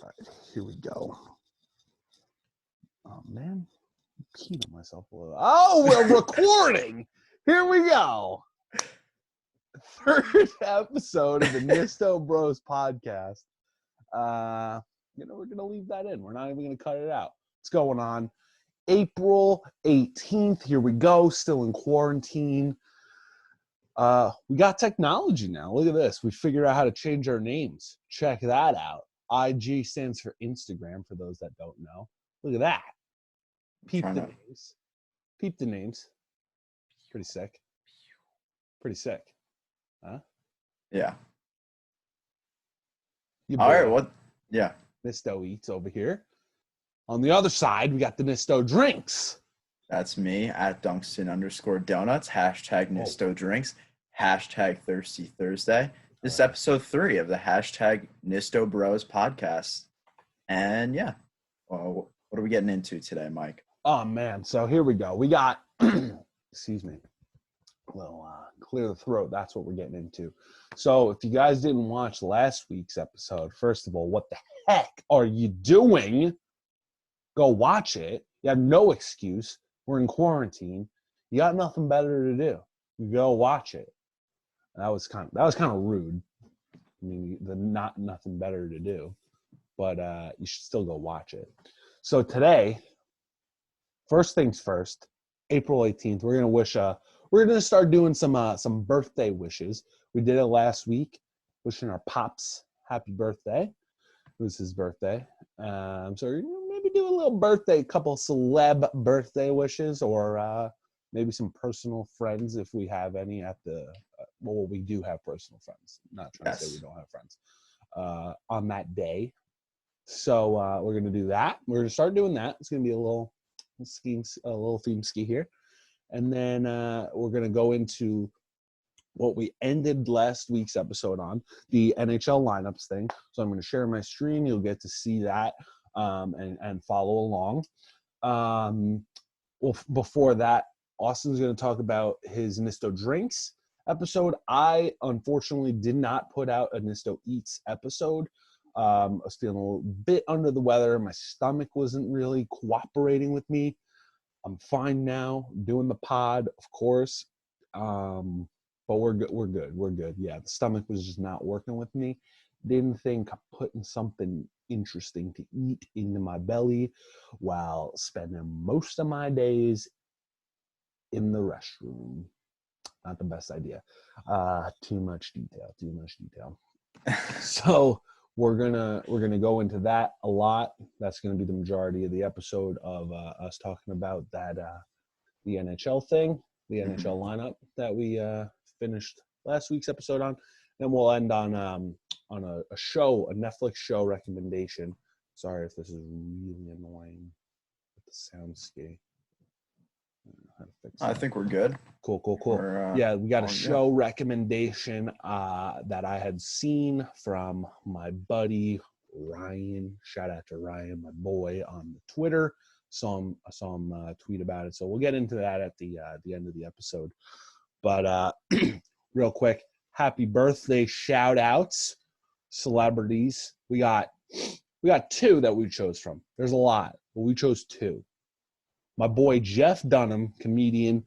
All right, here we go. Oh, man. I'm peeing on myself a little. Oh, we're recording. Here we go. Third episode of the Nisto Bros podcast. We're going to leave that in. We're not even going to cut it out. What's going on? April 18th. Here we go. Still in quarantine. We got technology now. Look at this. We figured out how to change our names. Check that out. IG stands for Instagram, for those that don't know. Look at that. Peep the names. Peep the names. Pretty sick. Pretty sick. Huh? Yeah. All right, what? Yeah. Nisto Eats over here. On the other side, we got the Nisto Drinks. That's me, at Dunkston_Donuts, hashtag Nisto Drinks, hashtag Thirsty Thursday. This is episode 3 of the hashtag Nisto Bros podcast. And yeah, what are we getting into today, Mike? Oh, man. So here we go. We got, excuse me, a little clear the throat. That's what we're getting into. So if you guys didn't watch last week's episode, first of all, what the heck are you doing? Go watch it. You have no excuse. We're in quarantine. You got nothing better to do. You go watch it. That was kind of rude. I mean, nothing better to do, but you should still go watch it. So today, first things first, April 18th, we're gonna start doing some birthday wishes. We did it last week, wishing our pops happy birthday. It was his birthday. So maybe do a little couple celeb birthday wishes, or maybe some personal friends if we have any well, we do have personal friends. Not trying to say we don't have friends on that day. So we're gonna do that. We're gonna start doing that. It's gonna be a little theme ski here, and then we're gonna go into what we ended last week's episode on, the NHL lineups thing. So I'm going to share my screen. You'll get to see that and follow along. Well, before that, Austin's going to talk about his Nisto Drinks episode. I, unfortunately, did not put out a Nisto Eats episode. I was feeling a little bit under the weather. My stomach wasn't really cooperating with me. I'm fine now, doing the pod, of course. But we're good. Yeah, the stomach was just not working with me. Didn't think of putting something interesting to eat into my belly while spending most of my days in the restroom. Not the best idea. Too much detail. So we're gonna go into that a lot. That's gonna be the majority of the episode of us talking about that the NHL thing, the NHL lineup that we finished last week's episode on. Then we'll end on a Netflix show recommendation. Sorry if this is really annoying with the sound ski. I think we're good. Cool. Yeah, we got a show recommendation that I had seen from my buddy Ryan. Shout out to Ryan, my boy, on the Twitter. I saw him tweet about it. So we'll get into that at the end of the episode. But real quick, happy birthday shout outs, celebrities. We got 2 that we chose from. There's a lot, but we chose 2. My boy Jeff Dunham, comedian,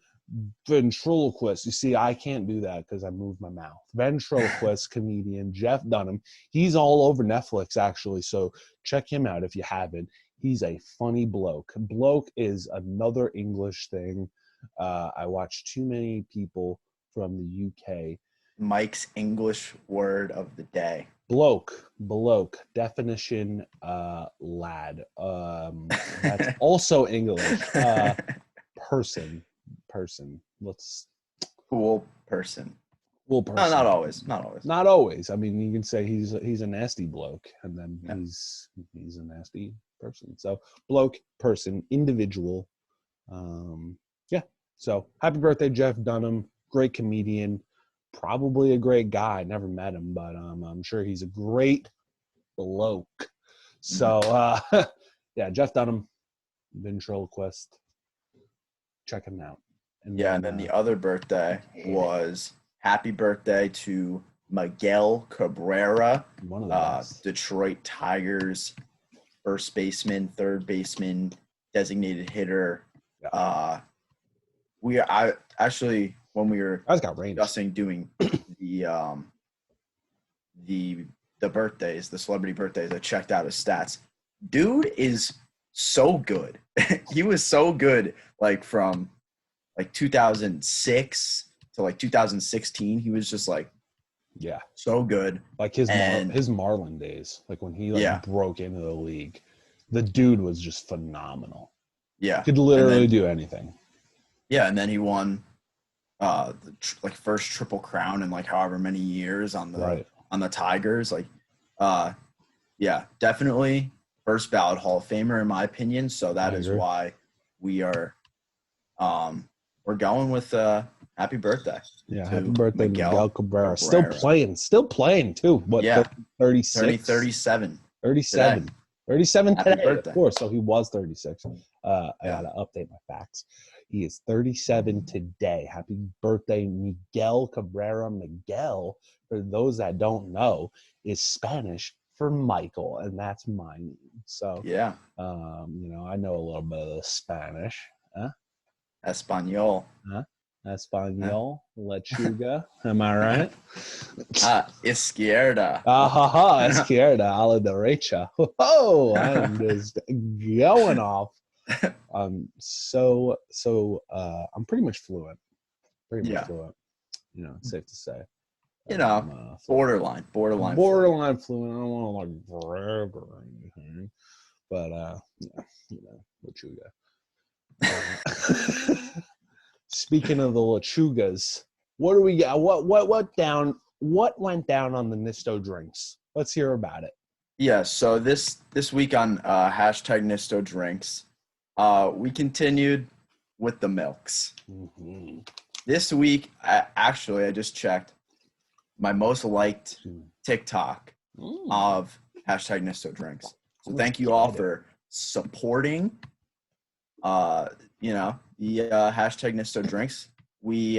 ventriloquist. You see, I can't do that because I moved my mouth. Ventriloquist comedian Jeff Dunham. He's all over Netflix, actually, so check him out if you haven't. He's a funny bloke. Bloke is another English thing. I watch too many people from the UK. Mike's English word of the day. Bloke, definition, lad. That's also English. Person. Let's. Cool person. Cool person. No, not always. Not always. I mean, you can say he's a nasty bloke, and then he's a nasty person. So bloke, person, individual. Yeah. So happy birthday, Jeff Dunham. Great comedian. Probably a great guy. Never met him, but I'm sure he's a great bloke. So yeah, Jeff Dunham, ventriloquist. Check him out. And then the other birthday was happy birthday to Miguel Cabrera, One of the best. Detroit Tigers, first baseman, third baseman, designated hitter. Yeah. When we were Guy's got range. discussing doing the birthdays, the celebrity birthdays, I checked out his stats. Dude is so good. He was so good, like from like 2006 to like 2016. He was just like so good. Like his Marlin days, like when he broke into the league, the dude was just phenomenal. Yeah, could literally do anything. Yeah, and then he won first Triple Crown in like however many years on the Tigers. Like, definitely first ballot Hall of Famer in my opinion. So that is why we are we're going with happy birthday. Yeah, happy birthday, Miguel Cabrera. Still playing too. What? Yeah, 36? 37. 37. 37 happy today, birthday. of course. So he was 36. I gotta update my facts. He is 37 today. Happy birthday, Miguel Cabrera. Miguel, for those that don't know, is Spanish for Michael, and that's my name. So I know a little bit of the Spanish. Espanol. Espanol, lechuga. Am I right? Izquierda. Izquierda, a la derecha. Oh, I'm just going off. I'm I'm pretty much fluent. Fluent. It's safe to say. Borderline fluent. I don't want to like brag or anything, but lechuga. Speaking of the lechugas, what do we got? What went down on the Nisto drinks? Let's hear about it. Yeah, so this week on hashtag Nisto drinks, we continued with the milks. Mm-hmm. This week, I just checked my most liked TikTok of hashtag Nisto drinks. So thank you all for supporting the hashtag Nisto drinks. We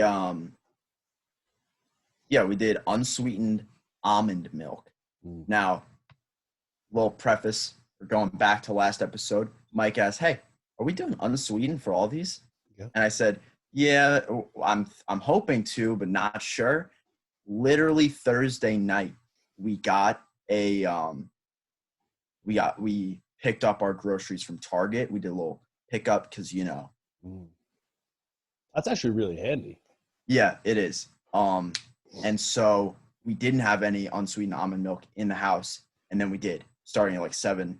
did unsweetened almond milk. Now, little preface, we're going back to last episode. Mike asked, "Hey, are we doing unsweetened for all these?" Yeah. And I said, "Yeah, I'm hoping to, but not sure." Literally Thursday night, we got we picked up our groceries from Target. We did a little pickup because that's actually really handy. Yeah, it is. And so we didn't have any unsweetened almond milk in the house, and then we did starting at like 7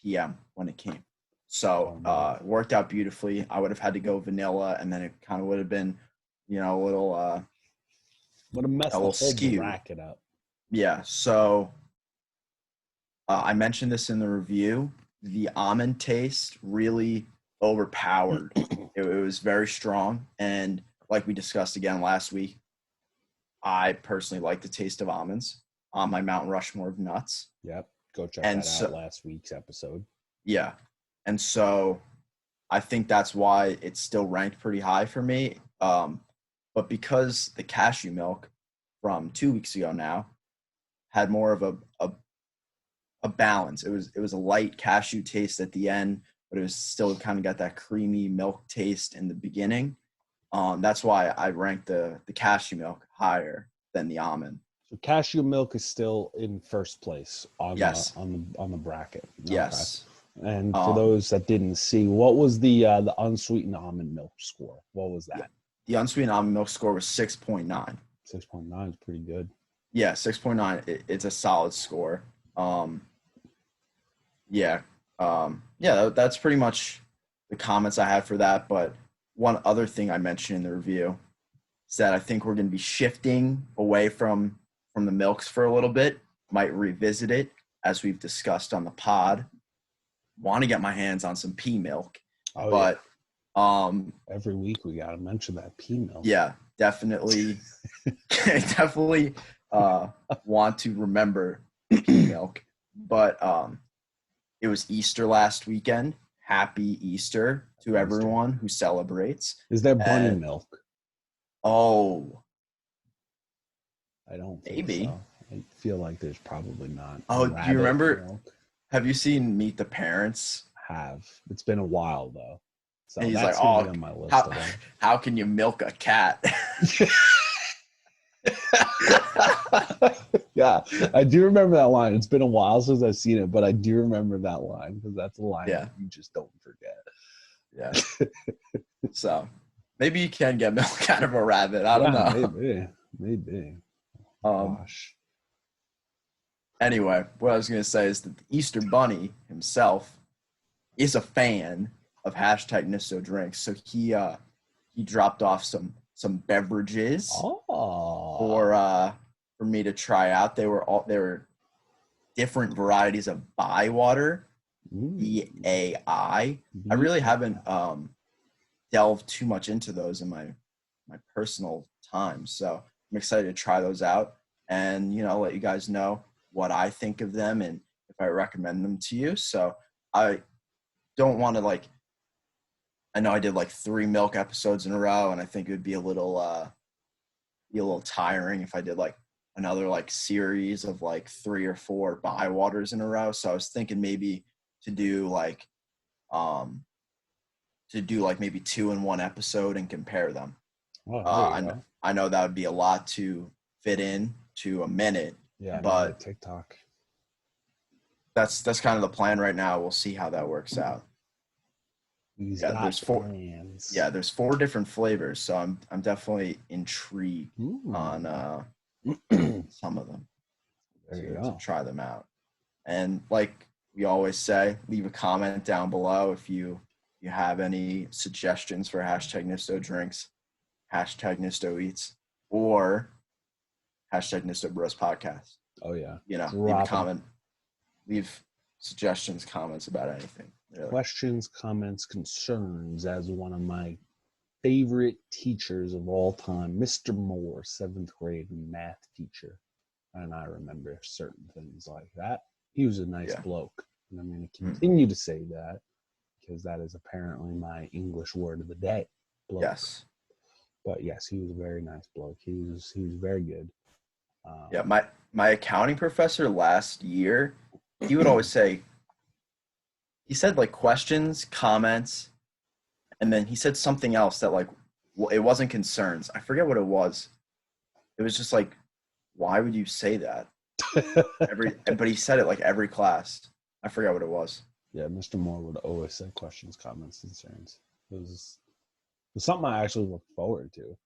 p.m. when it came. So it worked out beautifully. I would have had to go vanilla, and then it kind of would have been, a little would have messed the whole bracket up. Yeah. So I mentioned this in the review. The almond taste really overpowered. It was very strong, and like we discussed again last week, I personally like the taste of almonds on my Mount Rushmore of nuts. Yep, go check that out. Last week's episode. Yeah, and so I think that's why it's still ranked pretty high for me. But because the cashew milk from 2 weeks ago now had more of a balance. It was a light cashew taste at the end, but it was still kind of got that creamy milk taste in the beginning. That's why I ranked the cashew milk higher than the almond. So cashew milk is still in first place on the bracket. Yes. Okay. And for those that didn't see, what was the unsweetened almond milk score? What was that? The unsweetened almond milk score was 6.9. 6.9 is pretty good. Yeah, 6.9. It's a solid score. That's pretty much the comments I have for that. But one other thing I mentioned in the review is that I think we're going to be shifting away from the milks for a little bit. Might revisit it as we've discussed on the pod. Want to get my hands on some pea milk, but every week we got to mention that pea milk. Yeah, definitely, definitely want to remember pea milk. But it was Easter last weekend. Happy Easter to everyone who celebrates. Is there bunny milk? Oh, I don't think Maybe. so. I feel like there's probably not. Oh, do you remember? Milk. Have you seen Meet the Parents? It's been a while though, so And he's like, that's gonna be "Oh, on my list how of them. how can you milk a cat?" Yeah, I do remember that line. It's been a while since I've seen it, but I do remember that line because that's a line Yeah. that you just don't forget. Yeah. So maybe you can get milk out of a rabbit. I don't know. Maybe. Um, Gosh. Anyway, what I was going to say is that the Easter Bunny himself is a fan of hashtag Nisto Drinks. So he dropped off some beverages for me to try out. They were different varieties of Bywater, BAI. I really haven't delved too much into those in my personal time. So I'm excited to try those out and, let you guys know what I think of them and if I recommend them to you. So I don't want to I know I did 3 milk episodes in a row, and I think it would be a little tiring if I did another series of 3 or 4 Bywaters in a row. So I was thinking maybe to do maybe 2 in one episode and compare them. I know that would be a lot to fit in to a minute. Yeah, but TikTok. That's kind of the plan right now. We'll see how that works out. There's 4 plans. Yeah, there's 4 different flavors, so I'm definitely intrigued on some of them to try them out. And like we always say, leave a comment down below if you have any suggestions for hashtag Nisto Drinks, hashtag Nisto Eats, or hashtag Nisto Bros Podcast. Oh yeah. Leave a comment, leave suggestions, comments about anything. Really. Questions, comments, concerns, as one of my favorite teachers of all time, Mr. Moore, 7th grade math teacher. And I remember certain things like that. He was a nice bloke. And I'm going to continue to say that because that is apparently my English word of the day. Bloke. Yes. But yes, he was a very nice bloke. He was very good. My accounting professor last year, he would always say, he said questions, comments, and then he said something else that it wasn't concerns. I forget what it was. It was just why would you say that? But he said it every class. I forgot what it was. Yeah, Mr. Moore would always say questions, comments, concerns. It was something I actually looked forward to.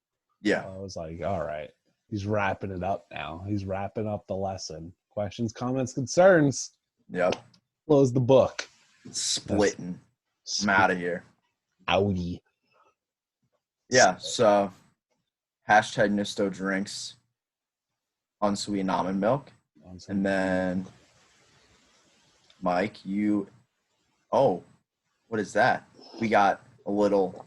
Yeah. I was like, all right, he's wrapping it up now. He's wrapping up the lesson. Questions, comments, concerns. Yep. Close the book. Splitting. I'm out of here. Audi. Yeah, so hashtag Nisto Drinks, unsweetened almond milk. And then, Mike, what is that? We got a little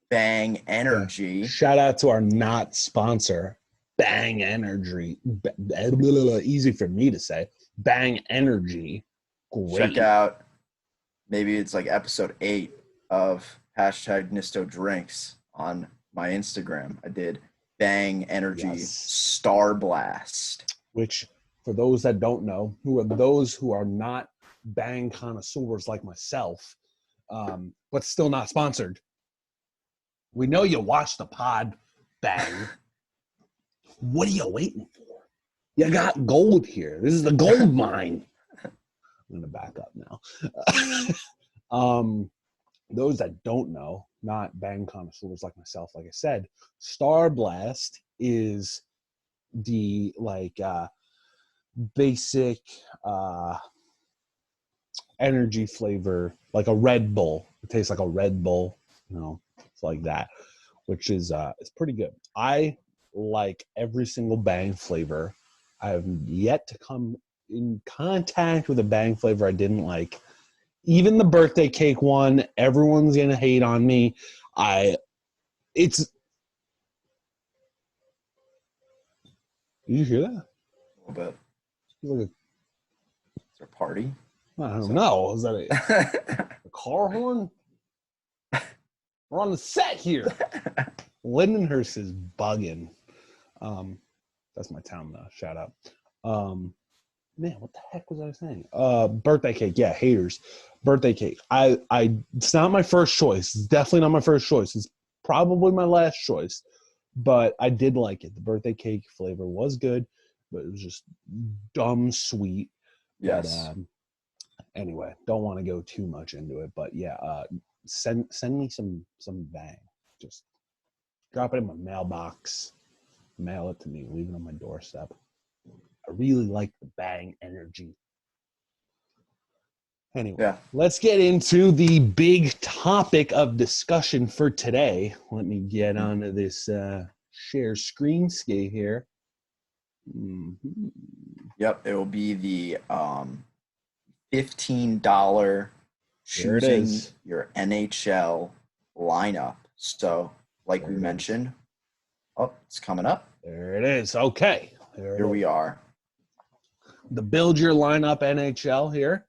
Bang Energy. Yeah. Shout out to our not sponsor, Bang Energy. Easy for me to say. Bang Energy. Great. Check out, maybe it's episode 8 of hashtag Nisto Drinks on my Instagram. I did Bang Energy Star Blast. Which, for those that don't know, those who are not Bang connoisseurs like myself, but still not sponsored. We know you watch the pod, Bang. What are you waiting for? You got gold here. This is the gold mine. I'm going to back up now. Those that don't know, not Bang connoisseurs like myself, like I said, Star Blast is the basic energy flavor, like a Red Bull. It tastes like a Red Bull, it's like that, which is it's pretty good. I like every single Bang flavor. I have yet to come in contact with a Bang flavor I didn't like. Even the birthday cake one, everyone's gonna hate on me. Did you hear that? A little bit. Like is there a party? I don't know. Is that a car horn? We're on the set here. Lindenhurst is bugging. That's my town though. Shout out. Man, what the heck was I saying? Birthday cake. Yeah, haters. Birthday cake. It's not my first choice. It's definitely not my first choice. It's probably my last choice, but I did like it. The birthday cake flavor was good, but it was just dumb sweet. Yes. But anyway, don't want to go too much into it. But yeah, send me some bang. Just drop it in my mailbox, mail it to me, leave it on my doorstep. I really like the bang energy. Anyway, Yeah. let's get into the big topic of discussion for today. Let me get onto this share screen skate here. Mm-hmm. Yep. It will be the $15 There it choosing is. your NHL lineup. So, like There we it mentioned, it's coming up. There it is. Okay. Here we are. The Build Your Lineup NHL here.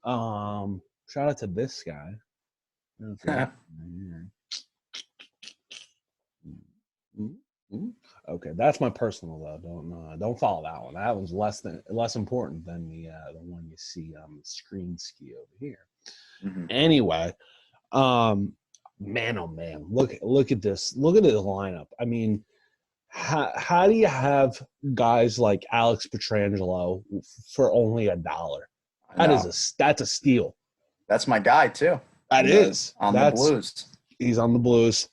Shout out to this guy. Okay, that's my personal though. Don't follow that one. That one's less important than the one you see on the screen ski over here. Mm-hmm. Anyway, man, oh man, look at this. Look at this lineup. I mean, how do you have guys like Alex Pietrangelo for only $1? That's a steal. That's my guy too. That's the Blues. He's on the Blues.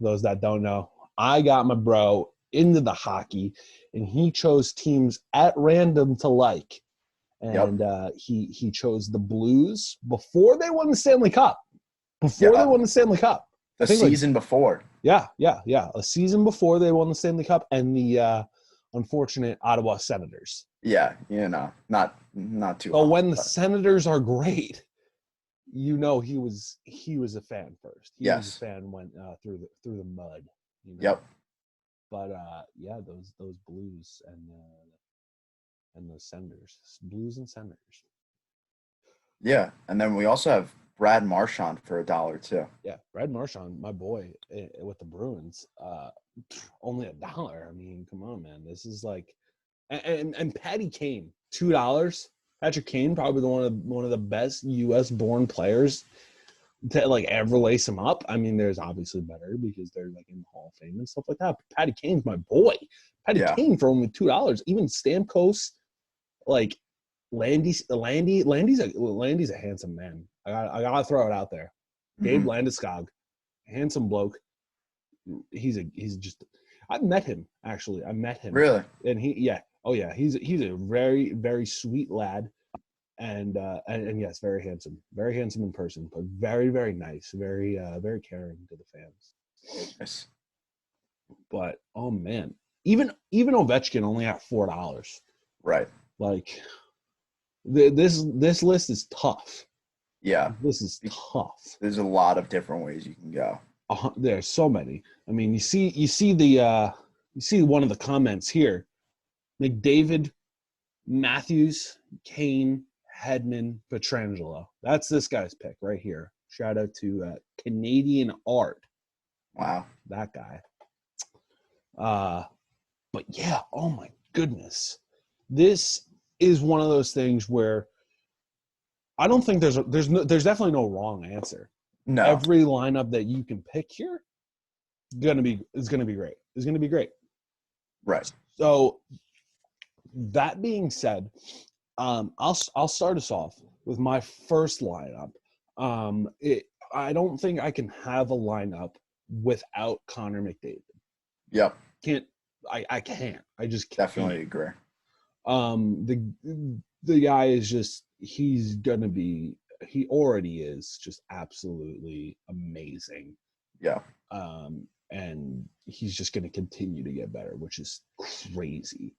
Those that don't know, I got my bro into the hockey, and he chose teams at random to like, and he chose the Blues before they won the Stanley Cup. They won the Stanley Cup. The season before. Yeah. A season before they won the Stanley Cup, and the unfortunate Ottawa Senators. Yeah, not too. But when the Senators are great, he was a fan first. He was a fan went through the mud. Yep. But those Blues and those Senators, Blues and Senators. Yeah, and then we also have Brad Marchand for $1 too. Yeah, Brad Marchand, my boy, with the Bruins, only $1. I mean, come on, man. This is like, and Patty Kane, $2. Patrick Kane, probably one of the best U.S. born players to like ever lace him up. I mean, there's obviously better because they're like in the Hall of Fame and stuff like that. But Patty Kane's my boy. Patty Kane for only $2. Even Stamkos, like Landy's a handsome man. I gotta throw it out there. Dave Landeskog, handsome bloke. He's just. I've met him actually. I met him. Really? And he's a very, very sweet lad, and yes, very handsome in person, but very, very nice, very very caring to the fans. Yes. But oh man, even Ovechkin only at $4. Right. Like this list is tough. Yeah. This is tough. There's a lot of different ways you can go. There's so many. I mean, you see one of the comments here. McDavid, Matthews, Kane, Hedman, Pietrangelo. That's this guy's pick right here. Shout out to Canadian Art. Wow. That guy. But yeah, oh my goodness. This is one of those things where I don't think there's definitely no wrong answer. No. Every lineup that you can pick here is gonna be great. It's gonna be great. Right. So that being said, I'll start us off with my first lineup. I don't think I can have a lineup without Connor McDavid. Yep. I can't. I just can't. Definitely agree. The guy is just he already is just absolutely amazing. Yeah. And he's just going to continue to get better, which is crazy.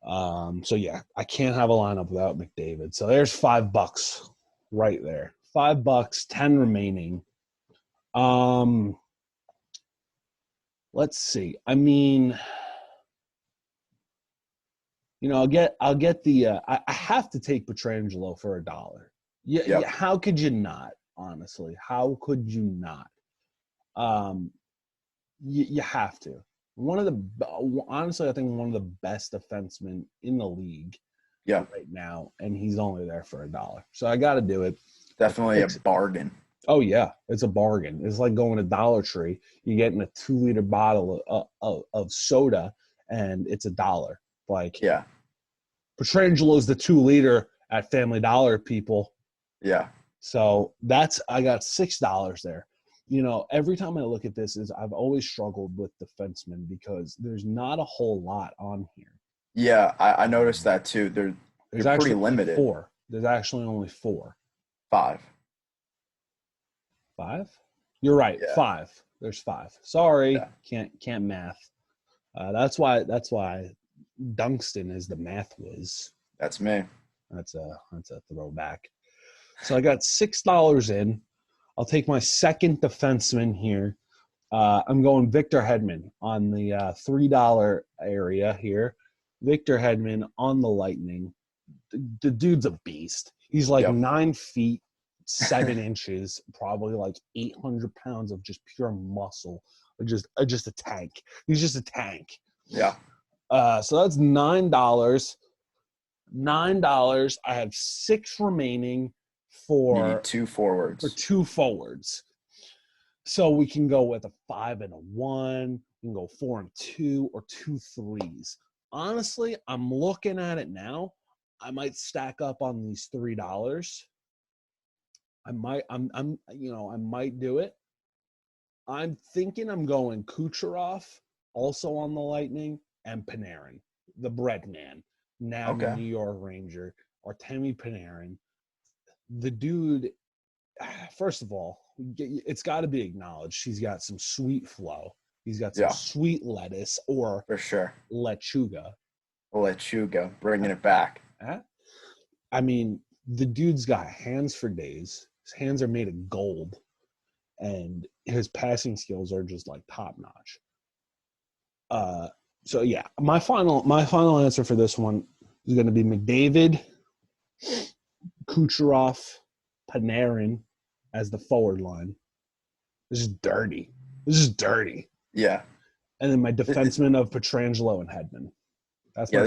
So yeah, I can't have a lineup without McDavid. So there's $5 right there. $5, 10 remaining. Let's see. I mean, I'll get the. I have to take Pietrangelo for $1. Yeah. How could you not? Honestly, how could you not? You have to. honestly, I think one of the best defensemen in the league Yeah, right now, and he's only there for $1. So I got to do it. definitely a bargain. Oh yeah, it's a bargain. It's like going to Dollar Tree. You're getting a 2-liter bottle of soda, and it's $1. Like Yeah, Petrangelo's the 2-liter at Family Dollar, people. yeah. So I got $6 there. You know, every time I look at this, I've always struggled with defensemen because there's not a whole lot on here. Yeah, I noticed that too. There's You're pretty actually limited. 4. There's actually only 4. 5. 5? You're right. Yeah. 5. There's 5. Sorry, Yeah. can't math. That's why Dunkston is the math whiz. That's me. That's a throwback. So I got $6 in. I'll take my second defenseman here. I'm going Victor Hedman on the $3 area here. Victor Hedman on the Lightning. The dude's a beast. He's like 9 feet, 7 inches, probably like 800 pounds of just pure muscle. Just a tank. He's just a tank. Yeah. So that's $9. $9. I have 6 remaining You need 2 forwards. For 2 forwards. So we can go with a 5 and a 1. We can go 4 and 2 or 2 threes. Honestly, I'm looking at it now. I might stack up on these $3. I might do it. I'm thinking I'm going Kucherov, also on the Lightning, and Panarin, the bread man, now the New York Ranger, Artemi Panarin. The dude, first of all, it's got to be acknowledged. He's got some sweet flow. He's got some sweet lettuce, or for sure lechuga. Lechuga, bringing it back. I mean, the dude's got hands for days. His hands are made of gold, and his passing skills are just like top notch. So yeah, my final answer for this one is going to be McDavid, Kucherov, Panarin as the forward line. This is dirty. Yeah. And then my defenseman of Pietrangelo and Hedman. That's my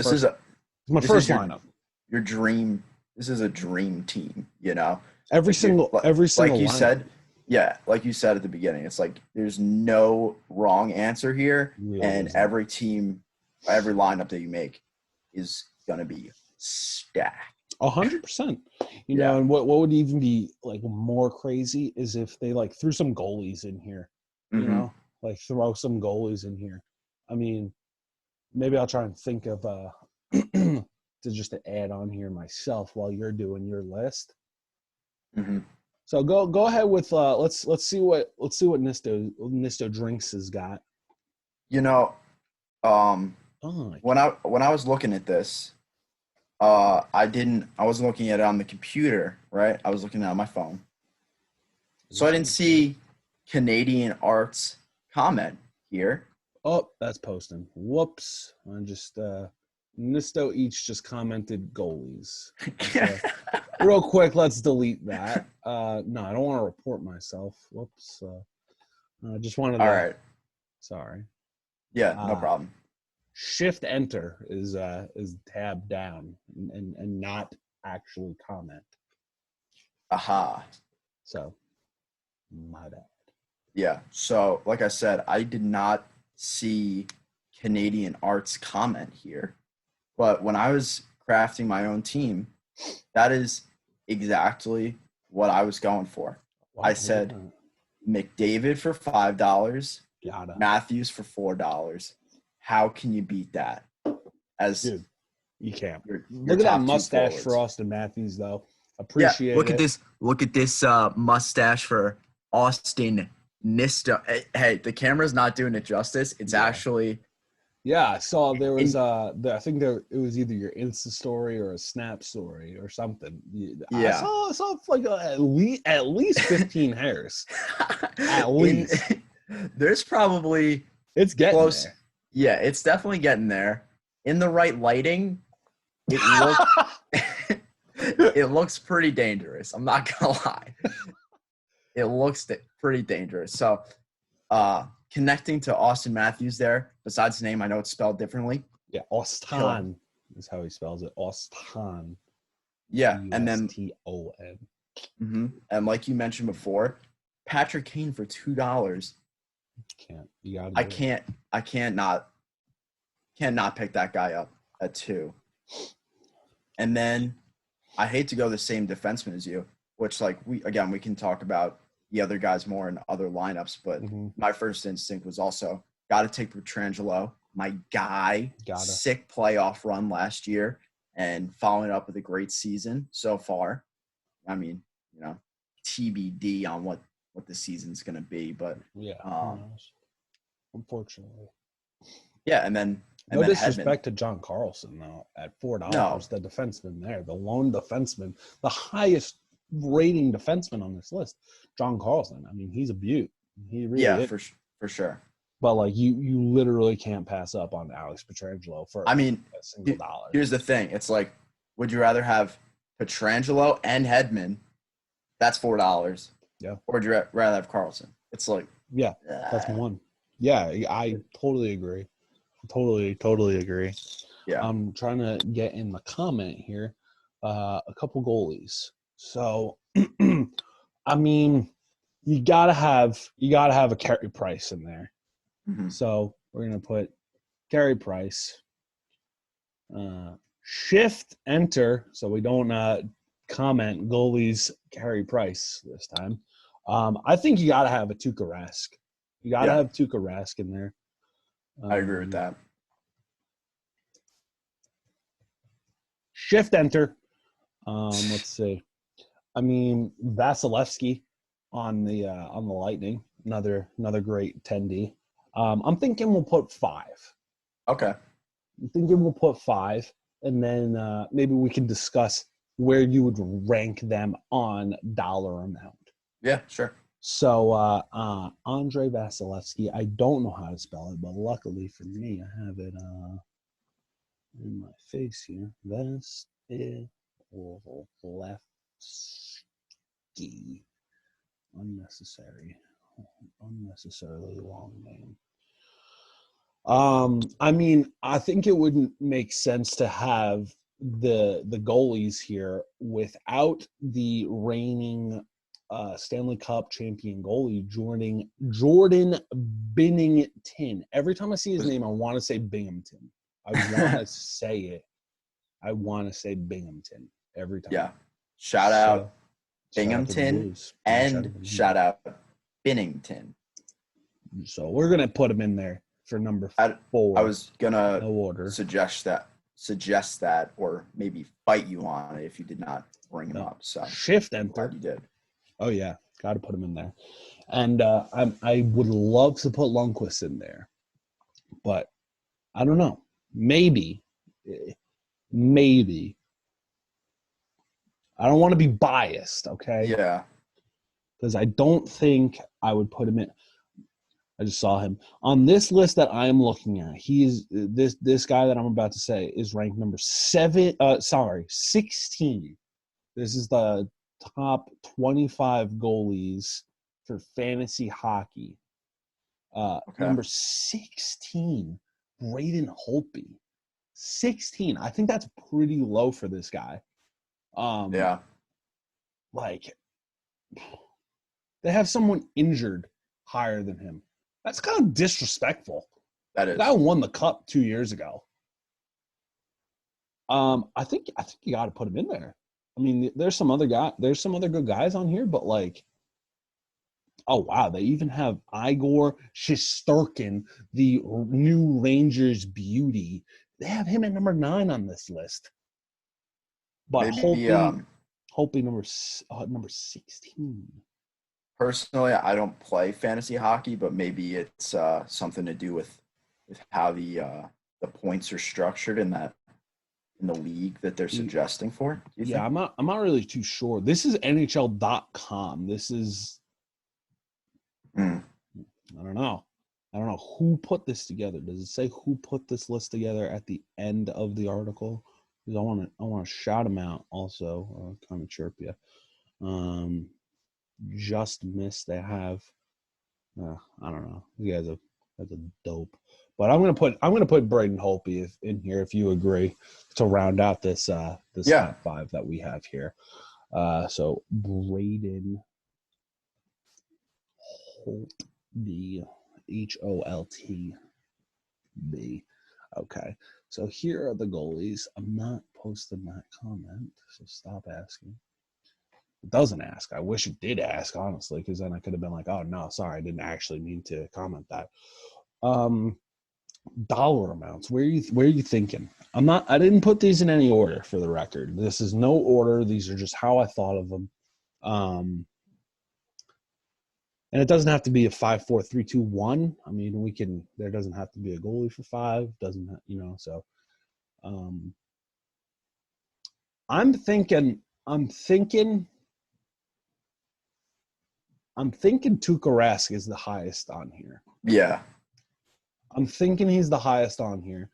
my first lineup. Your dream. This is a dream team. You know, every single like you lineup. said. Yeah, like you said at the beginning, it's like there's no wrong answer here, and every team, every lineup that you make is gonna be stacked. 100%. You know, and what would even be like more crazy is if they like threw some goalies in here. You know, like throw some goalies in here. I mean, maybe I'll try and think of to just to add on here myself while you're doing your list. So go ahead with let's see what Nisto Drinks has got. You know, when I was looking at this, I wasn't looking at it on the computer, right? I was looking at it on my phone. So I didn't see Canadian Art's comment here. Oh, that's posting. Whoops. I just Nisto each just commented goalies. Real quick, let's delete that. No, I don't want to report myself. Whoops. I just wanted to. All right. Sorry. Yeah, no problem. Shift Enter is tab down and not actually comment. Aha. So, my bad. Yeah. So, like I said, I did not see Canadian Art's comment here. But when I was crafting my own team, that is exactly what I was going for. Wow, I said McDavid for $5, Matthews for $4. How can you beat that? Dude, you can't. Look at that mustache for Austin Matthews, though. Appreciate it. Look at this mustache for Austin Nisto. Hey, the camera's not doing it justice. It's actually. Yeah, I saw there was I think it was either your Insta story or a Snap story or something. Yeah, I saw like at least 15 hairs. At least. There's probably it's getting close. There. Yeah, it's definitely getting there. In the right lighting, it looks pretty dangerous. I'm not gonna lie. It looks pretty dangerous. So, connecting to Austin Matthews there, besides his name, I know it's spelled differently. Yeah, Austin is how he spells it. Austin. Yeah, and then Uston. And like you mentioned before, Patrick Kane for $2. Can't. You gotta. I can't not pick that guy up at 2. And then I hate to go the same defenseman as you, which we can talk about the other guys more in other lineups, but my first instinct was also got to take Pietrangelo, my guy, sick playoff run last year and following up with a great season so far. I mean, TBD on what the season's going to be, but unfortunately. Yeah, and then no disrespect to John Carlson though. At $4, the defenseman there, the lone defenseman, the highest rating defenseman on this list, John Carlson. I mean, he's a beaut. He really is. For sure. But you literally can't pass up on Alex Pietrangelo for a single dollar. Here's the thing: it's would you rather have Pietrangelo and Hedman? That's $4. Yeah. Or would you rather have Carlson? It's that's one. Yeah, I totally agree. Totally agree. Yeah. I'm trying to get in the comment here. A couple goalies. So, I mean, you gotta have a Carey Price in there. Mm-hmm. So we're gonna put Carey Price. Shift enter so we don't comment goalies Carey Price this time. I think you gotta have a Tuukka Rask. You gotta have Tuukka Rask in there. I agree with that. Shift enter. Let's see. I mean, Vasilevsky on the Lightning, another great 10D. I'm thinking we'll put 5. Okay. I'm thinking we'll put 5, and then maybe we can discuss where you would rank them on dollar amount. Yeah, sure. So Andre Vasilevsky, I don't know how to spell it, but luckily for me, I have it in my face here. Vasilevsky. Unnecessarily long name. I mean, I think it wouldn't make sense to have the goalies here without the reigning Stanley Cup champion goalie Jordan Binnington. Every time I see his name, I want to say Binghamton. I want to say it. I want to say Binghamton every time. Yeah. Shout out Binghamton and shout out Binnington. So we're gonna put him in there for number 4. I was gonna no order. suggest that, or maybe fight you on it if you did not bring him up. So shift enter. You did. Oh yeah, got to put him in there. And I would love to put Lundqvist in there, but I don't know. Maybe. I don't want to be biased, okay? Yeah. Because I don't think I would put him in. I just saw him. On this list that I am looking at, he's this guy that I'm about to say is ranked number 16. This is the top 25 goalies for fantasy hockey. Number 16, Braden Holtby. 16. I think that's pretty low for this guy. Yeah. They have someone injured higher than him. That's kind of disrespectful. That is. The guy won the cup 2 years ago. I think you got to put him in there. I mean, there's some other good guys on here, but oh wow, they even have Igor Shesterkin, the new Rangers beauty. They have him at number 9 on this list. But Holtby number 16. Personally, I don't play fantasy hockey, but maybe it's something to do with how the points are structured in the league that they're suggesting for. Yeah, I'm not really too sure. This is NHL.com. This is I don't know who put this together. Does it say who put this list together at the end of the article? Because I want to shout them out also. Kind of chirp you. Just missed. They have I don't know. You guys are that's a dope. But I'm gonna put Braden Holtby in here if you agree to round out this Yeah. top five that we have here. So Braden Holtby, Holtb. Okay. So here are the goalies. I'm not posting that comment, so stop asking. It doesn't ask. I wish it did ask, honestly, because then I could have been like, oh no, sorry, I didn't actually mean to comment that. Dollar amounts. Where are you thinking? I didn't put these in any order for the record. This is no order. These are just how I thought of them. And it doesn't have to be a 5-4-3-2-1. I mean, there doesn't have to be a goalie for 5, doesn't so I'm thinking Tuukka Rask is the highest on here. Yeah. I'm thinking he's the highest on here.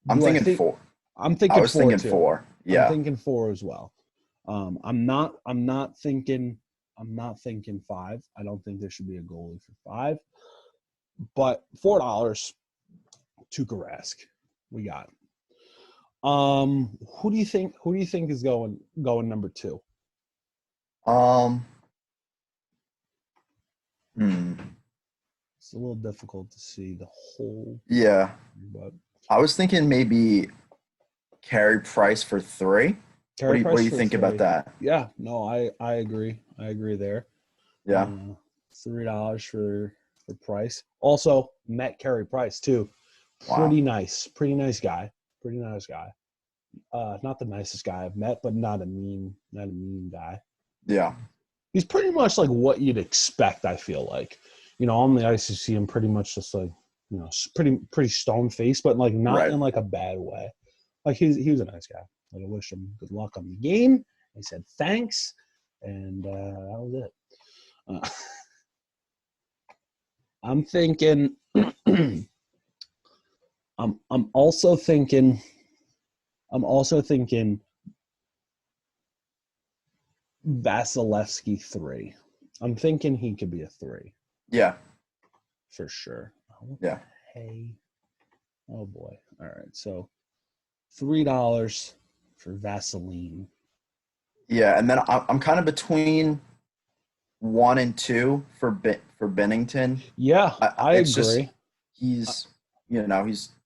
I'm thinking 4. I'm thinking I was 4 thinking too. 4. Yeah. I'm thinking 4 as well. I'm not thinking 5. I don't think there should be a goalie for 5. But $4, Tuukka Rask. We got it. Who do you think is going number 2? It's a little difficult to see the whole. Yeah. But I was thinking maybe Carey Price for 3. What do you think about that? Yeah, no, I agree. I agree there. Yeah. $3 for Price. Also, met Carey Price too. Wow. Pretty nice guy. Pretty nice guy. Not the nicest guy I've met, but not a mean guy. Yeah. He's pretty much like what you'd expect, I feel like. On the ice you see him pretty much just like, pretty stone faced, but like not in like a bad way. Like he was a nice guy. Like I wish him good luck on the game. He said thanks, and that was it. I'm thinking. I'm also thinking Vasilevsky 3. I'm thinking he could be a 3. Yeah. For sure. Yeah. Hey. Oh boy. All right. So $3 for Vaseline. Yeah, and then I'm kind of between 1 and 2 for Bennington. Yeah, I agree. Just, he's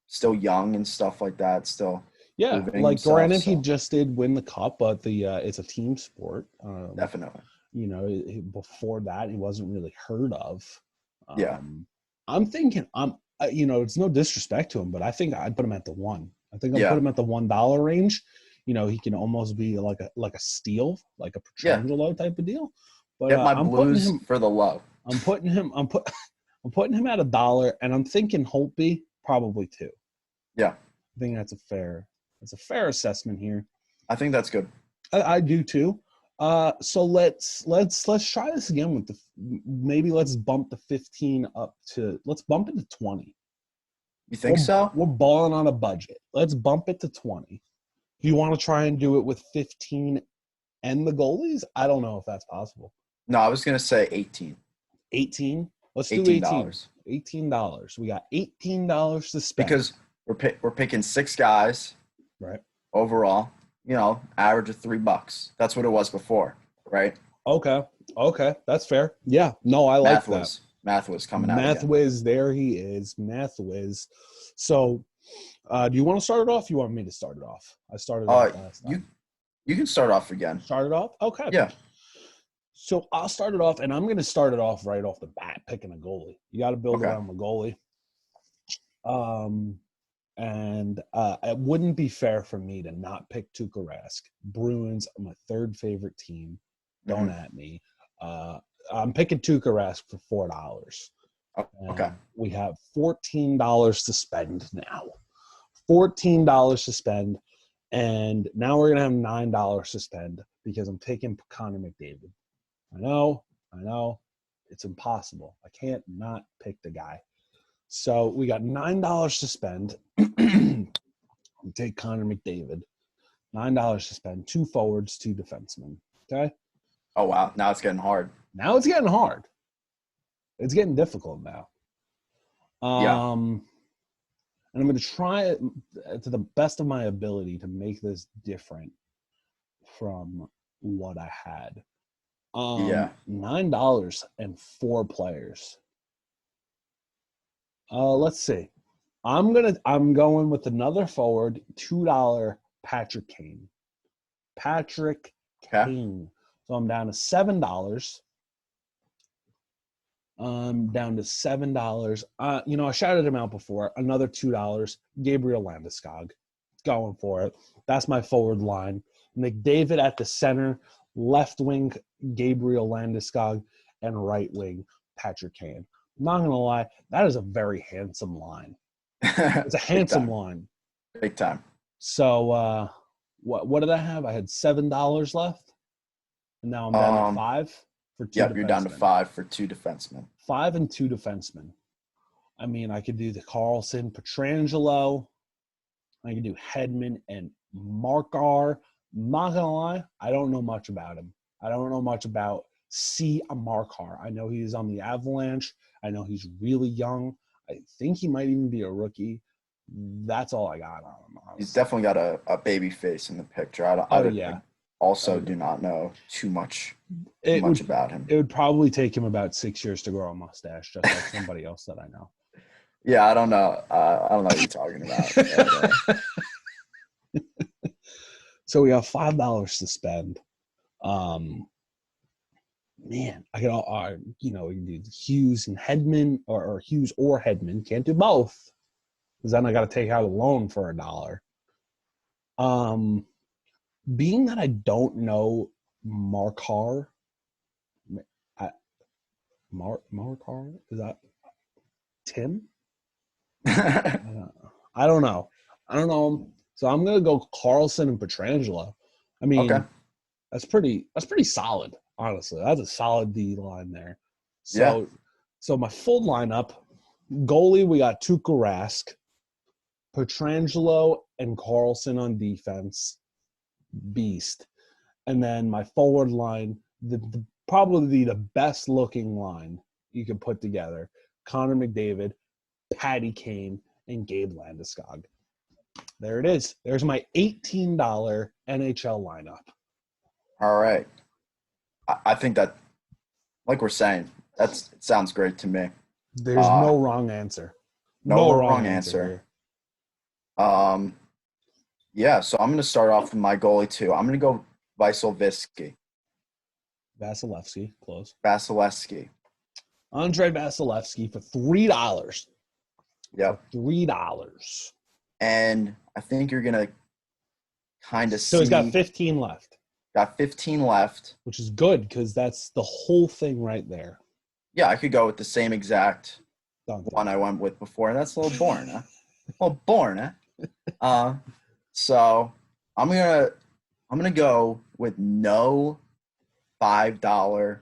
still young and stuff like that. Still. Yeah, like himself, granted, he just did win the cup, but it's a team sport. Definitely. Before that, he wasn't really heard of. Yeah. I'm thinking it's no disrespect to him, but I think I'd put him at the 1. I think I'll put him at the $1 range. He can almost be like a steal, like a Petrangelo type of deal. But get my Blues for the low. I'm putting him at $1, and I'm thinking Holtby probably 2. Yeah, I think that's a fair assessment here. I think that's good. I do too. So let's try this again with maybe let's bump the 15 up to let's bump it to 20. You think so? We're balling on a budget. Let's bump it to 20. Do you want to try and do it with 15 and the goalies? I don't know if that's possible. No, I was going to say 18. 18? Let's do 18. $18. We got $18 to spend. Because we're picking 6 guys. Right. Overall, average of $3. That's what it was before, right? Okay. That's fair. Yeah. No, I like that. Math was coming out. Math whiz, there he is. Math whiz. So, do you want to start it off? You want me to start it off? I started off last time. You can start off again. Start it off? Okay. Yeah. So I'll start it off, and I'm going to start it off right off the bat, picking a goalie. You got to build around the goalie. And it wouldn't be fair for me to not pick Tuukka Rask. Bruins are my 3rd favorite team. Don't at me. I'm picking Tuukka Rask for $4. Okay. We have $14 to spend now. $14 to spend, and now we're gonna have $9 to spend because I'm taking Connor McDavid. I know, it's impossible. I can't not pick the guy. So we got $9 to spend. We take Connor McDavid. $9 to spend. 2 forwards, 2 defensemen. Okay. Oh wow! Now it's getting hard. It's getting difficult now. Yeah. And I'm going to try it to the best of my ability to make this different from what I had. Yeah. $9 and 4 players. Let's see. I'm going with another forward, $2 Patrick Kane. Patrick Okay. Kane. So I'm down to $7. Down to $7. I shouted him out before. Another $2. Gabriel Landeskog. Going for it. That's my forward line. McDavid at the center, left wing Gabriel Landeskog, and right wing Patrick Kane. I'm not gonna lie, that is a very handsome line. It's a Big handsome time. line. Big time. So what did I have? I had $7 left, and now I'm down to 5 for 2 Yep, you're down to defensemen. 5 for 2 defensemen. 5 and 2 defensemen. I mean, I could do the Carlson, Pietrangelo. I could do Hedman and Markar. I'm not gonna lie, I don't know much about him. I don't know much about C. Markar. I know he's on the Avalanche. I know he's really young. I think he might even be a rookie. That's all I got on him. Honestly. He's definitely got a baby face in the picture. I also do not know too much about him. It would probably take him about 6 years to grow a mustache, just like somebody else that I know. Yeah, I don't know. I don't know what you're talking about. So we have $5 to spend. Man, I could you can do Hughes and Hedman or Hughes or Hedman. Can't do both because then I got to take out a loan for $1. Being that I don't know Markar, Markar, is that Tim? I don't know. So I'm gonna go Carlson and Pietrangelo. I mean, Okay. that's pretty solid. Honestly, that's a solid D line there. So my full lineup: goalie, we got Tuukka Rask, Pietrangelo, and Carlson on defense, beast. And then my forward line, probably the best looking line you could put together: Connor McDavid, Patty Kane, and Gabe Landeskog. There it is. There's my $18 NHL lineup. All right. I think that, like we're saying, it sounds great to me. There's no wrong answer. No wrong answer. Yeah, so I'm going to start off with my goalie too. I'm going to go Vasilevsky. Close. Vasilevsky. Andre Vasilevsky for $3. Yep. For $3. And I think you're going to kind of see. So he's got 15 left. Got 15 left. Which is good because that's the whole thing right there. Yeah, I could go with the same exact one I went with before. And that's a little boring, huh? A little boring, huh? So I'm gonna go with no $5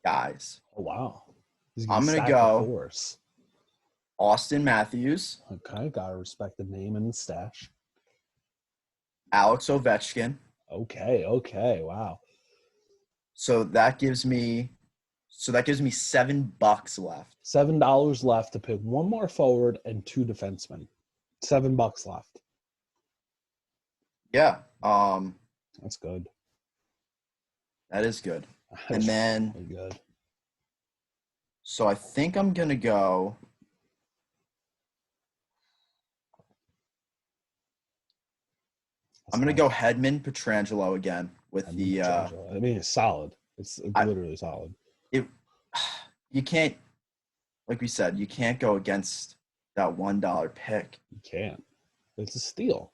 guys. Oh wow! I'm gonna go Austin Matthews. Okay, gotta respect the name and the stash. Alex Ovechkin. Okay, wow. So that gives me $7 left. $7 left to pick one more forward and 2 defensemen. $7 left. Yeah. That's good. That is good. And then really good. So I think I'm gonna go. I'm gonna go Hedman Pietrangelo again with Pietrangelo. I mean, it's solid. It's literally solid. You can't, like we said, you can't go against that $1 pick. You can't. It's a steal.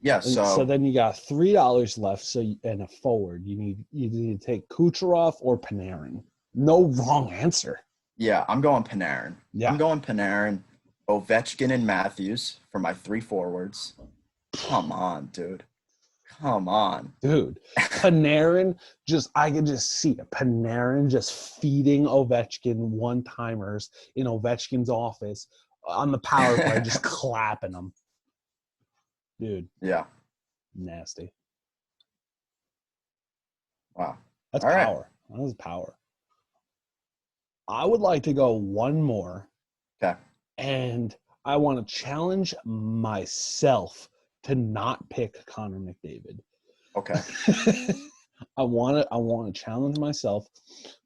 Yeah. So then you got $3 left. So and a forward, you need to take Kucherov or Panarin. No wrong answer. Yeah, I'm going Panarin. Yeah. I'm going Panarin, Ovechkin, and Matthews for my 3 forwards. Come on, dude. Come on. Dude. Panarin, I could just see it. Panarin just feeding Ovechkin one-timers in Ovechkin's office on the power play, just clapping them. Dude. Yeah. Nasty. Wow. That's all power. Right. That was power. I would like to go one more. Okay. And I want to challenge myself to not pick Connor McDavid. Okay. I want to challenge myself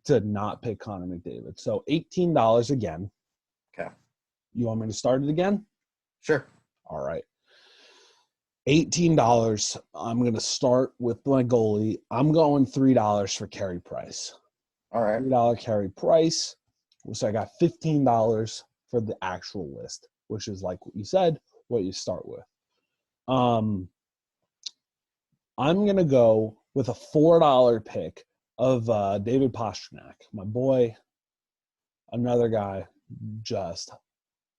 to not pick Connor McDavid. So $18 again. Okay. You want me to start it again? Sure. All right. $18. I'm going to start with my goalie. I'm going $3 for Carey Price. All right. $3 Carey Price. So I got $15 for the actual list, which is like what you said, what you start with. I'm going to go with a $4 pick of David Pastrnak, my boy, another guy, just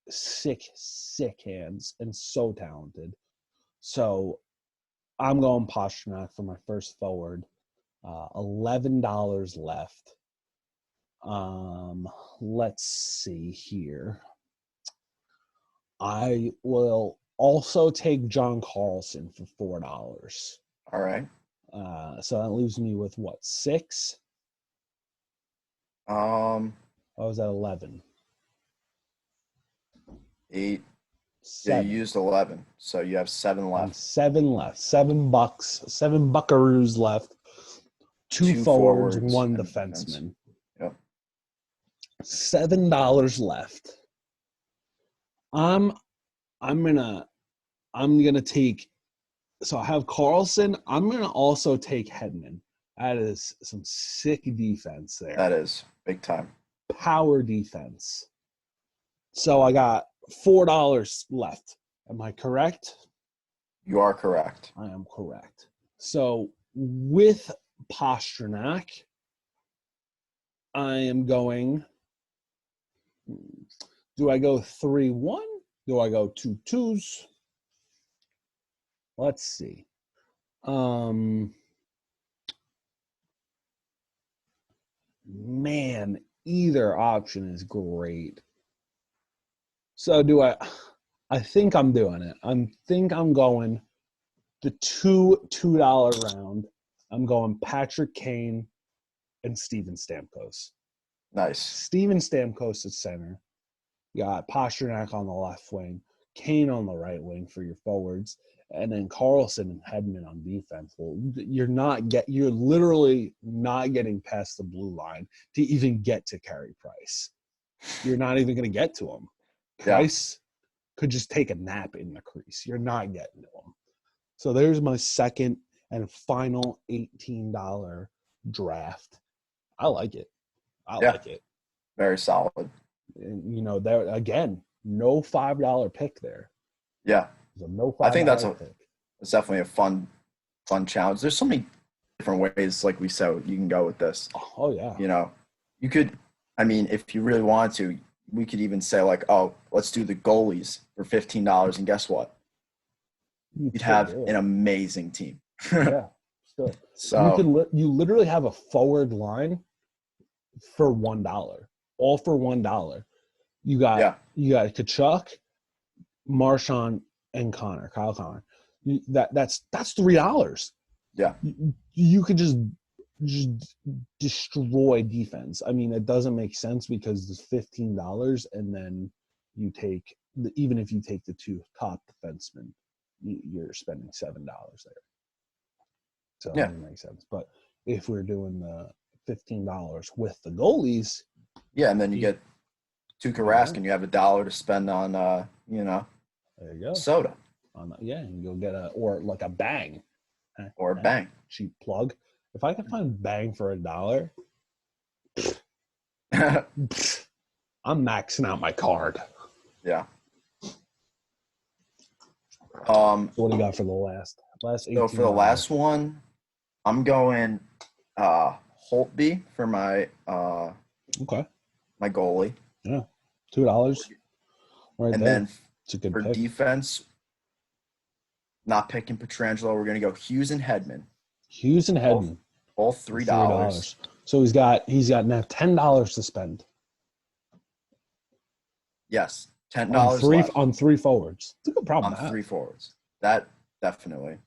sick hands and so talented. So I'm going Pastrnak for my first forward. $11 left. Let's see here. I will also take John Carlson for $4. All right. So that leaves me with what, 6? I was at 11. 8. 7. Yeah, you used 11, so you have 7 left. 7 left. $7. 7 buckaroos left. 2 forwards, 1 defenseman. Yep. $7 left. I'm gonna take. So I have Carlson. I'm gonna also take Hedman. That is some sick defense there. That is big time. Power defense. So I got $4 left. Am I correct? You are correct. I am correct. So with Pastrnak, I am going. Do I go 3-1? Do I go 2-2s? Let's see. Man, either option is great. So I think I'm doing it. I think I'm going the $2 round. I'm going Patrick Kane and Steven Stamkos. Nice. Steven Stamkos at center. You got Pastrnak on the left wing, Kane on the right wing for your forwards, and then Carlson and Hedman on defense. Well, you're literally not getting past the blue line to even get to Carey Price. You're not even going to get to him. Price could just take a nap in the crease. You're not getting to him. So there's my second and final $18 draft. I like it. I like it. Very solid. And, there again, no $5 pick there. Yeah. No $5 I think that's pick. It's definitely a fun challenge. There's so many different ways, like we said, you can go with this. Oh, yeah. You could, if you really wanted to, we could even say like, oh, let's do the goalies for $15. And guess what? You'd have an amazing team. Yeah. Still. So you literally have a forward line for $1. All for $1. You got Kachuk, Marchand, and Kyle Connor. That's $3. Yeah. You could just destroy defense. It doesn't make sense because it's $15, and then you take even if you take the 2 top defensemen, you're spending $7 there. So it doesn't make sense. But if we're doing the $15 with the goalies, and then you get Tuukka Rask, and you have $1 to spend on there you go, soda. And you'll get a Bang. Or a Bang. Cheap plug. If I can find Bang for $1, I'm maxing out my card. Yeah. So what do you got for the last 18? So for the last one, I'm going Holtby for my my goalie. Yeah. $2. Right and there. Then it's a good for pick. Defense, not picking Pietrangelo, we're gonna go Hughes and Hedman. All $3. So he's got now $10 to spend. Yes, $10 on 3 forwards. It's a good problem. On 3 forwards. That definitely.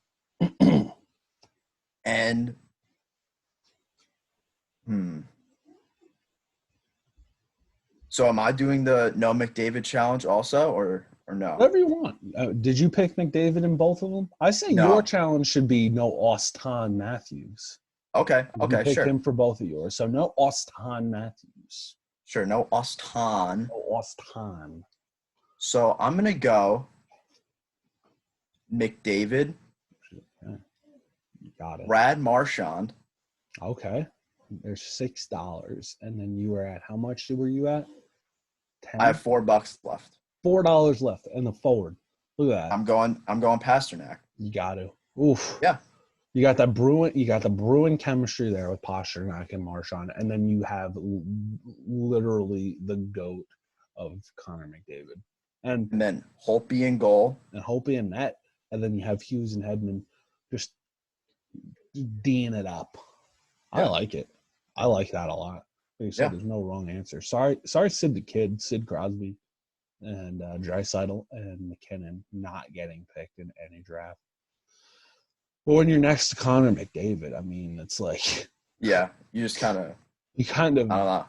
And So am I doing the no McDavid challenge also, or no? Whatever you want. Did you pick McDavid in both of them? I say your No. challenge should be no Austin Matthews. Okay. You Okay. picked Sure. him for both of yours. So no Austin Matthews. Sure. No Austin. No Austin. So I'm gonna go McDavid, Okay. You got it. Brad Marchand. Okay. There's $6. And then you were at how much were you at? 10? I have $4 left. $4 left and the forward. Look at that. I'm going Pasternak. You got to. Oof. Yeah. You got the Bruin chemistry there with Pasternak and Marchand, and then you have literally the GOAT of Connor McDavid. And then Holtby in goal. And Holtby in net. And then you have Hughes and Hedman just D'ing it up. Yeah. I like it. I like that a lot. Like you said, there's no wrong answer. Sorry, Sid the Kid, Sid Crosby, and Draisaitl and McKinnon not getting picked in any draft. But when you're next to Connor McDavid, I mean, it's like you just kind of I don't know.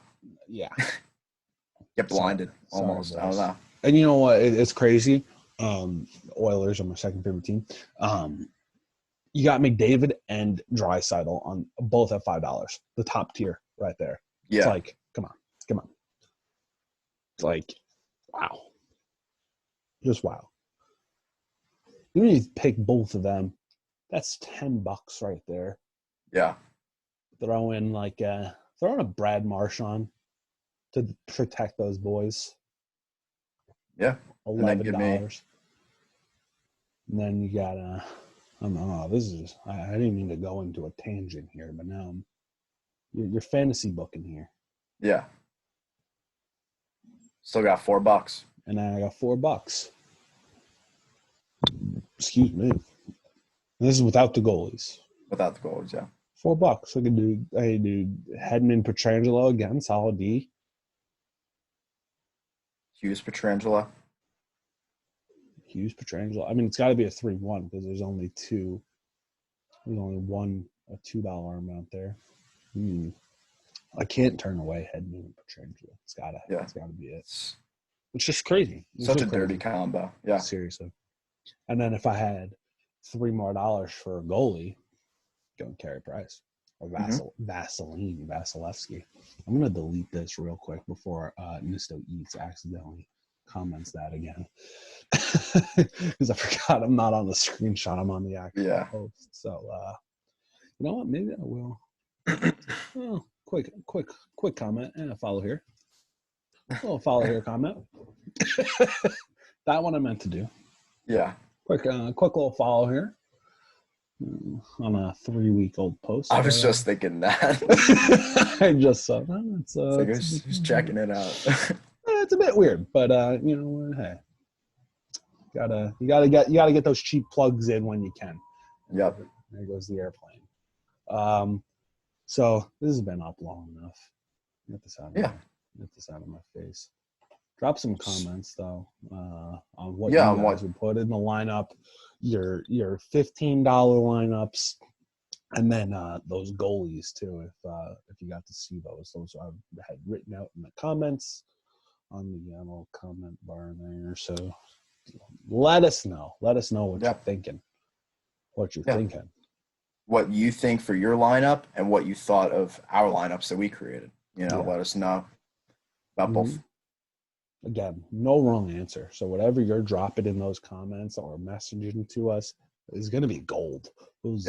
Yeah, get blinded almost. I don't know. And you know what? It's crazy. Oilers are my second favorite team. You got McDavid and Draisaitl on both at $5. The top tier right there. Yeah. It's like, come on. It's like, wow. Just wow. Even if you pick both of them, that's $10 right there. Yeah. Throw in a Brad Marchand to protect those boys. Yeah. $11. And then you got I don't know. I didn't mean to go into a tangent here, but now you're fantasy booking here. Yeah. Still got $4. And then I got $4. Excuse me. This is without the goalies. Without the goalies, yeah. $4. I could do Hedman Pietrangelo again, solid D. Hughes Pietrangelo. I mean, it's got to be a 3-1 because there's only two. There's only one a $2 amount there. I can't turn away Hedman and Pietrangelo. It's gotta be it. It's just crazy. Such a dirty combo. Yeah. Seriously. And then if I had $3 more for a goalie, going Carey Price or Vasilevsky. I'm gonna delete this real quick before Nisto Eats accidentally comments that again. Because I forgot I'm not on the screenshot. I'm on the actual post. So you know what? Maybe I will. Well, quick comment and a follow here. A little follow here comment. That one I meant to do. Yeah. Quick little follow here on a 3-week-old post. I was just thinking that. I just saw that. It's checking it out. It's a bit weird, but you know, hey, you gotta get those cheap plugs in when you can. Yep. There goes the airplane. So this has been up long enough. Get this out of my face. Drop some comments though on what you guys would put in the lineup, your $15 lineups, and then those goalies too. If you got to see those I had written out in the comments on the little comment bar there. So let us know what you're thinking. What you're thinking. What you think for your lineup and what you thought of our lineups that we created. Let us know about both. Again, no wrong answer. So whatever you're dropping in those comments or messaging to us is going to be gold. Those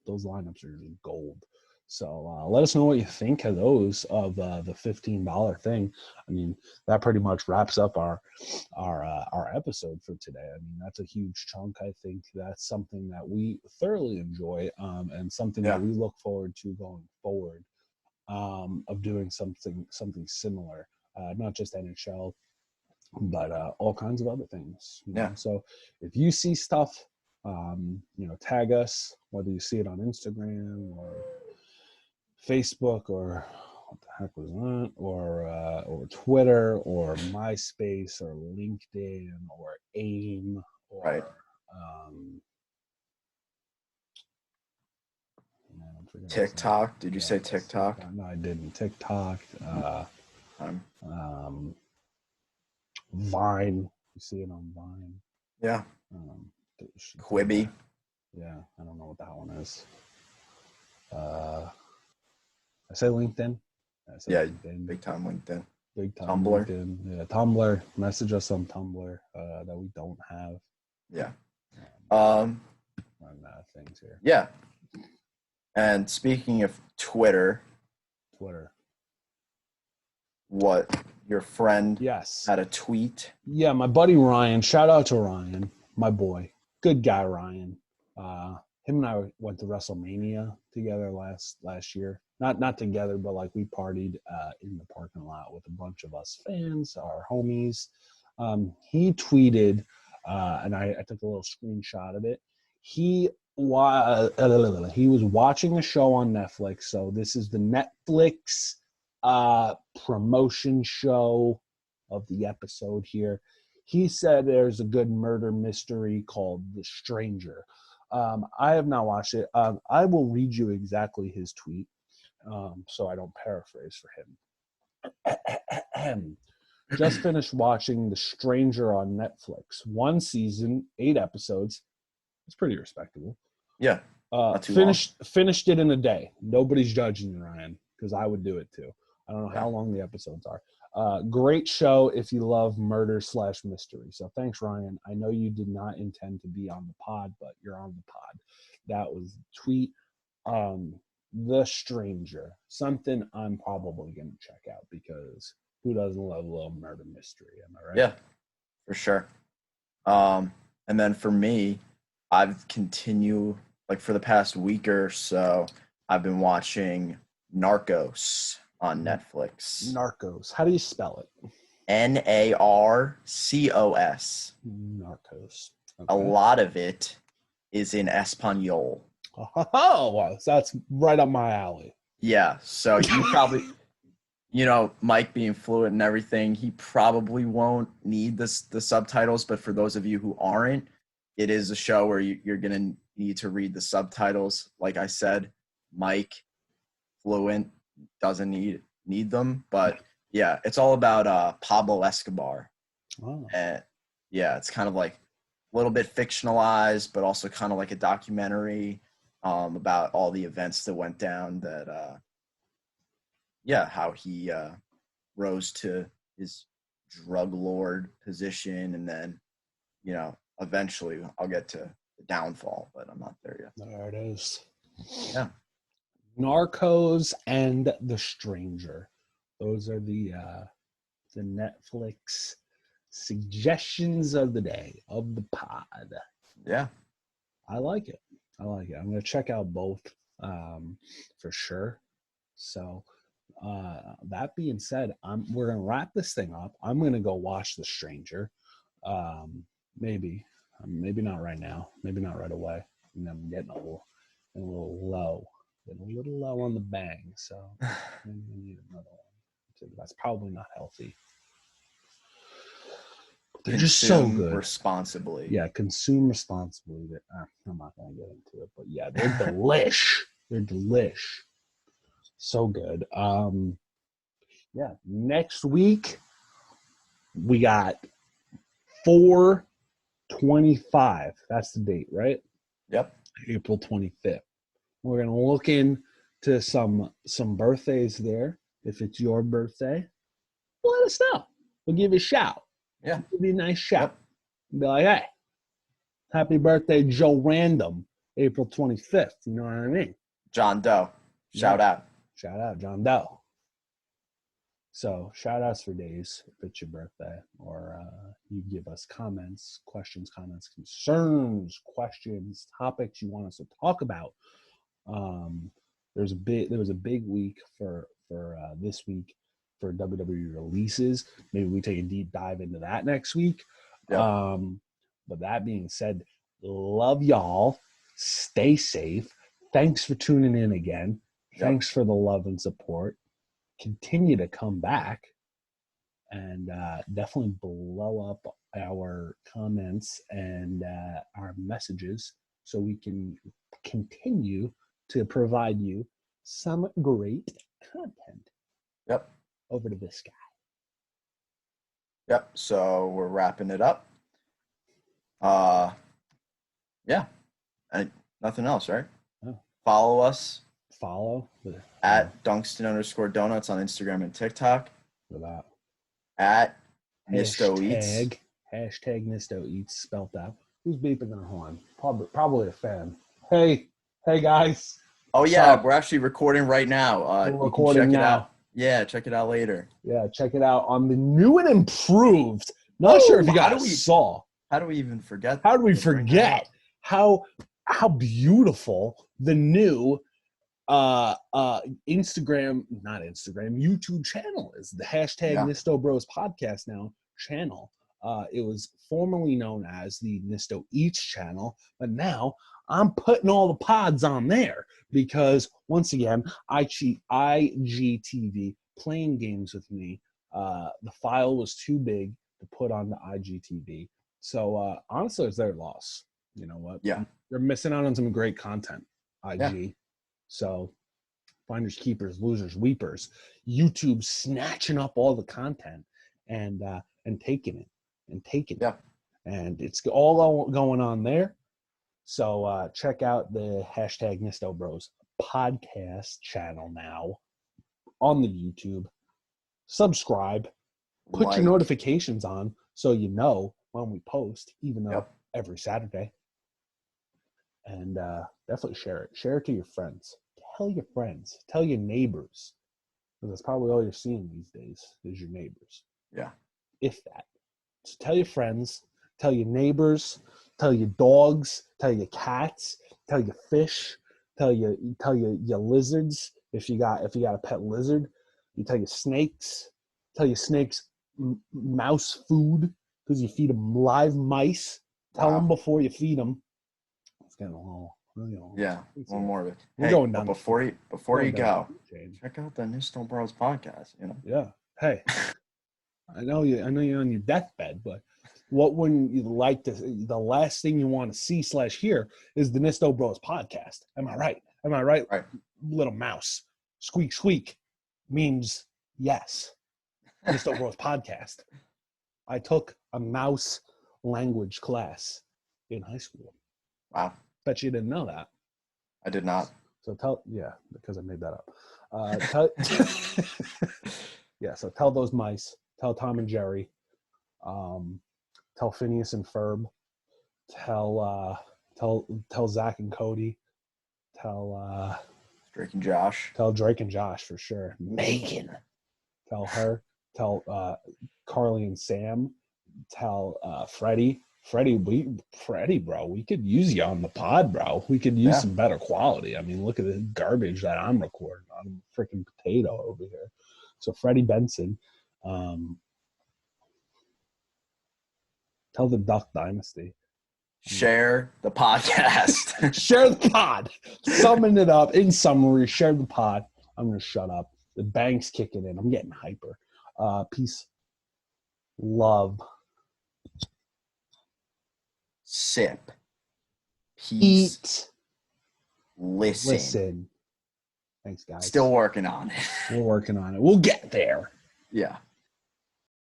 lineups are just gold. So let us know what you think of those of the $15 thing. I mean, that pretty much wraps up our episode for today. I mean, that's a huge chunk. I think that's something that we thoroughly enjoy and something that we look forward to going forward of doing something similar. Not just NHL, but all kinds of other things. You know? So if you see stuff, tag us, whether you see it on Instagram or Facebook or what the heck was that, or Twitter or MySpace or LinkedIn or AIM or TikTok. Did you say TikTok? No, I didn't. TikTok. time. Vine. You see it on Vine. Yeah. Um, Quibi. Yeah, I don't know what that one is. I say LinkedIn. I say Yeah, LinkedIn. big time LinkedIn. Big time Tumblr. LinkedIn. Yeah, Tumblr. Message us on Tumblr that we don't have. Yeah. Run out of things here. Yeah. And speaking of Twitter, what your friend Yes. had a tweet. Yeah, my buddy Ryan. Shout out to Ryan, my boy. Good guy, Ryan. Him and I went to WrestleMania together last year. Not together, but like we partied in the parking lot with a bunch of us fans, our homies. He tweeted, and I took a little screenshot of it. He was watching a show on Netflix. So this is the Netflix promotion show of the episode here. He said there's a good murder mystery called The Stranger. I have not watched it. I will read you exactly his tweet so I don't paraphrase for him. Just finished watching The Stranger on Netflix. 1 season, 8 episodes. It's pretty respectable. Yeah. Finished it in a day. Nobody's judging you, Ryan, because I would do it too. I don't know how long the episodes are. Great show if you love murder/mystery. So thanks, Ryan. I know you did not intend to be on the pod, but you're on the pod. That was the tweet. The Stranger. Something I'm probably going to check out because who doesn't love a little murder mystery? Am I right? Yeah, for sure. And then for me, I've continued, like for the past week or so, I've been watching Narcos on Netflix. Narcos. How do you spell it? Narcos. Narcos. Okay. A lot of it is in Espanol. Oh, wow. So that's right up my alley. Yeah. So you probably, Mike being fluent and everything, he probably won't need the subtitles. But for those of you who aren't, it is a show where you're going to need to read the subtitles. Like I said, Mike, fluent, doesn't need them. But yeah, it's all about Pablo Escobar. Oh. And yeah, it's kind of like a little bit fictionalized, but also kind of like a documentary about all the events that went down that, how he rose to his drug lord position. And then, eventually I'll get to the downfall, but I'm not there yet. There it is. Yeah. Narcos and The Stranger. Those are the Netflix suggestions of the day, of the pod. Yeah. I like it. I'm going to check out both for sure. So that being said, we're going to wrap this thing up. I'm going to go watch The Stranger. Maybe not right now. Maybe not right away. I'm getting a little low. Getting a little low on the bang. So maybe we need another one. That's probably not healthy. They're just so good. Responsibly. Yeah, consume responsibly. I'm not going to get into it, but yeah, they're delish. They're delish. So good. Next week we got 4/25. That's the date, right? Yep. April 25th. We're going to look into some birthdays there. If it's your birthday, let us know. We'll give you a shout. Yeah. Give you a nice shout. Yep. Be like, hey, happy birthday, Joe Random, April 25th. You know what I mean? John Doe. Shout out. Shout out, John Doe. So shout outs for days if it's your birthday, or you give us comments, questions, concerns, topics you want us to talk about. There was a big week for this week for WWE releases. Maybe we take a deep dive into that next week. Yep. But that being said, love y'all. Stay safe. Thanks for tuning in again. Thanks for the love and support. Continue to come back and definitely blow up our comments and our messages so we can continue to provide you some great content. Yep. Over to this guy. Yep. So we're wrapping it up. Yeah. And nothing else, right? Oh. Follow us Follow at Dunkston_Donuts on Instagram and TikTok. without At Nisto Eats. hashtag Nisto Eats spelt out. Who's beeping their horn? Probably a fan. Hey guys. Oh yeah, Sup? we're actually recording right now. We're You can recording check it now. out. Yeah, check it out later. Yeah, check it out on the new and improved. Not sure if you guys saw. How do we even forget? How do we forget how beautiful the new YouTube channel is? The hashtag Nisto Bros podcast now channel. It was formerly known as the Nisto Eats channel, but now I'm putting all the pods on there because once again, IGTV playing games with me. The file was too big to put on the IGTV. So honestly, it's their loss. You know what? Yeah. They're missing out on some great content. IG. Yeah. So finders, keepers, losers, weepers. YouTube snatching up all the content and taking it. Yeah. And it's all going on there. So check out the hashtag Nisto Bros podcast channel now on the YouTube. Subscribe. Put your notifications on so you know when we post, even though every Saturday. And definitely share it. Share it to your friends. Tell your friends. Tell your neighbors. Because that's probably all you're seeing these days is your neighbors. Yeah. If that. So tell your friends. Tell your neighbors. Tell your dogs. Tell your cats. Tell your fish. Tell your lizards. If you got a pet lizard, you tell your snakes. Tell your snakes mouse food because you feed them live mice. Tell them before you feed them. It's getting a little, one more of it. We're going down before you go, check out the Nisto Bros podcast. Yeah. Hey, I know you're on your deathbed, but what wouldn't you like to? The last thing you want to see / hear is the Nisto Bros podcast. Am I right? Right. Little mouse, squeak squeak, means yes. Nisto Bros podcast. I took a mouse language class in high school. Wow. Bet you didn't know that. I did not. So because I made that up. So tell those mice, tell Tom and Jerry, tell Phineas and Ferb, tell Zach and Cody, tell Drake and Josh. Tell Drake and Josh for sure. Megan. Tell her. Tell Carly and Sam. Tell Freddie. Freddie, bro, we could use you on the pod, bro. We could use some better quality. I mean, look at the garbage that I'm recording. I'm a freaking potato over here. So Freddie Benson, tell the Duck Dynasty. Share the podcast. Share the pod. Summing it up. In summary, share the pod. I'm going to shut up. The bank's kicking in. I'm getting hyper. Peace. Love. Sip. Peace. Eat. Listen. Thanks, guys. Still working on it. We're working on it. We'll get there. Yeah.